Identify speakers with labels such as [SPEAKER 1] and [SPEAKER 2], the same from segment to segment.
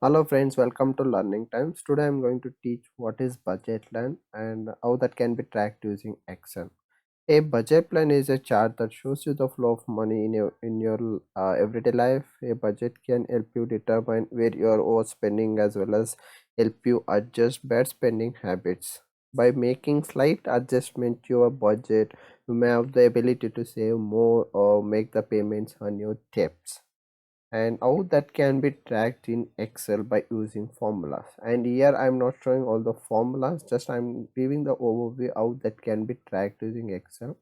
[SPEAKER 1] Hello friends, welcome to Learning Times. Today I'm going to teach what is budget plan and how that can be tracked using Excel. A budget plan is a chart that shows you the flow of money in your everyday life. A budget can help you determine where you are overspending as well as help you adjust bad spending habits. By making slight adjustment to your budget, you may have the ability to save more or make the payments on your debts, and how that can be tracked in Excel by using formulas. And here I'm not showing all the formulas, just I'm giving the overview how that can be tracked using Excel.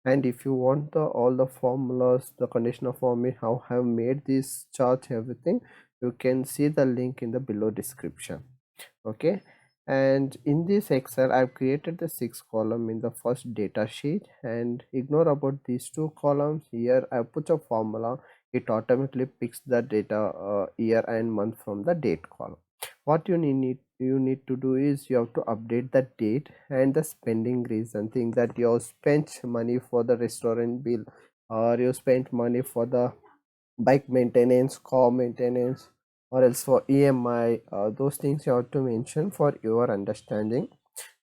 [SPEAKER 1] And if you want the all the formulas, the conditional formula, how I have made this chart, everything, you can see the link in the below description. Okay, and in this Excel I've created the 6 column in the first data sheet, and ignore about these 2 columns. Here I put a formula. It automatically picks the data year and month from the date column. What you need to do is you have to update the date and the spending reason, think that you have spent money for the restaurant bill, or you spent money for the bike maintenance, car maintenance, or else for EMI. Those things you have to mention for your understanding,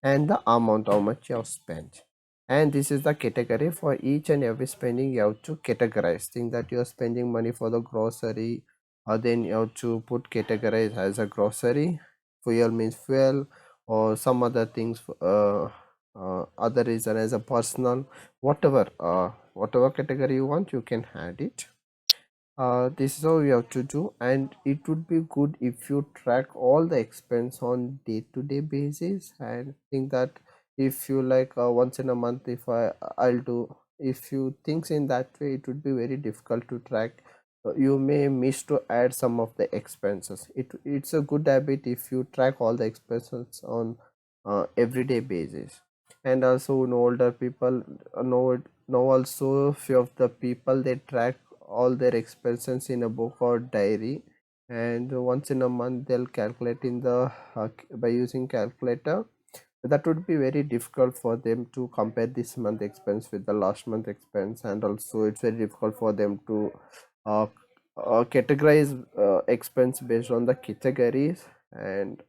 [SPEAKER 1] and the amount how much you have spent. And this is the category for each and every spending. You have to categorize. Think that you are spending money for the grocery, or then you have to put categorize as a grocery. Fuel means fuel, or some other things. Other reason as a personal, whatever category you want, you can add it. This is how you have to do, and it would be good if you track all the expense on day-to-day basis. And think that if you like once in a month, I'll do, if you thinks in that way, it would be very difficult to track. You may miss to add some of the expenses. It's a good habit if you track all the expenses on everyday basis. And also in older people know also few of the people, they track all their expenses in a book or diary, and once in a month they'll calculate in the by using calculator. That would be very difficult for them to compare this month expense with the last month expense, and also it's very difficult for them to uh, categorize expense based on the categories. And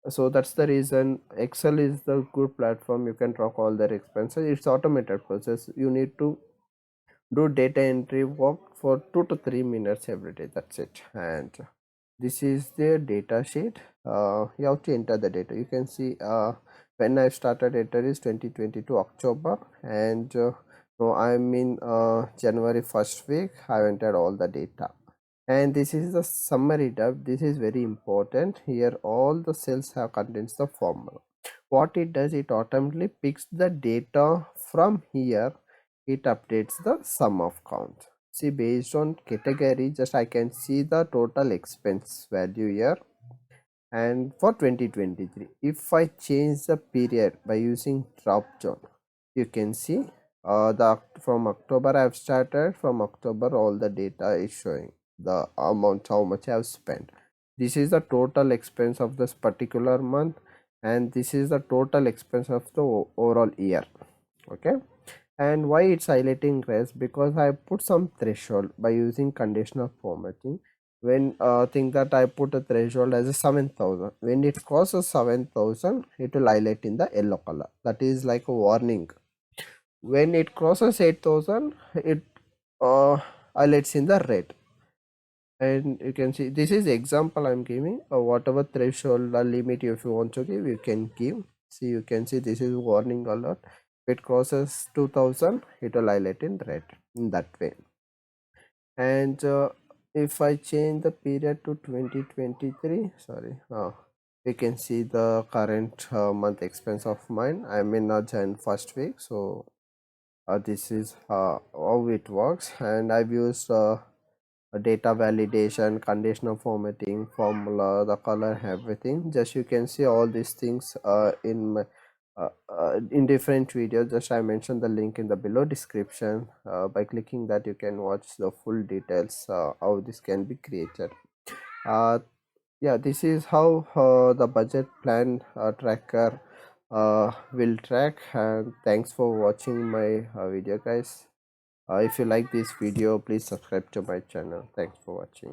[SPEAKER 1] so that's the reason Excel is the good platform. You can track all their expenses. It's automated process. You need to do data entry work for 2 to 3 minutes every day, that's it. And this is the data sheet. You have to enter the data. You can see when I started enter is 2022 October, and no, I'm in January first week. I entered all the data, and this is the summary tab. This is very important. Here all the cells have contains the formula. What it does, it automatically picks the data from here. It updates the sum of count. See, based on category, just I can see the total expense value here. And for 2023, if I change the period by using drop down, you can see the from October I have started. From October all the data is showing the amount how much I have spent. This is the total expense of this particular month, and this is the total expense of the overall year. Okay, and why it's highlighting red, because I put some threshold by using conditional formatting. When think that I put a threshold as a 7,000, when it crosses 7,000 it will highlight in the yellow color, that is like a warning. When it crosses 8,000, it highlights in the red. And you can see this is example I'm giving, whatever threshold or limit if you want to give, you can give. See, you can see this is warning alert. If it crosses 2000, it will highlight in red in that way. And if I change the period to 2023, sorry, you can see the current month expense of mine. I'm in Jan first week, so this is how it works. And I've used data validation, conditional formatting, formula, the color, everything. Just you can see all these things in my in different videos. Just I mentioned the link in the below description. By clicking that, you can watch the full details how this can be created. uh, yeah, this is how the budget plan tracker will track. And thanks for watching my video, guys. If you like this video, please subscribe to my channel. Thanks for watching.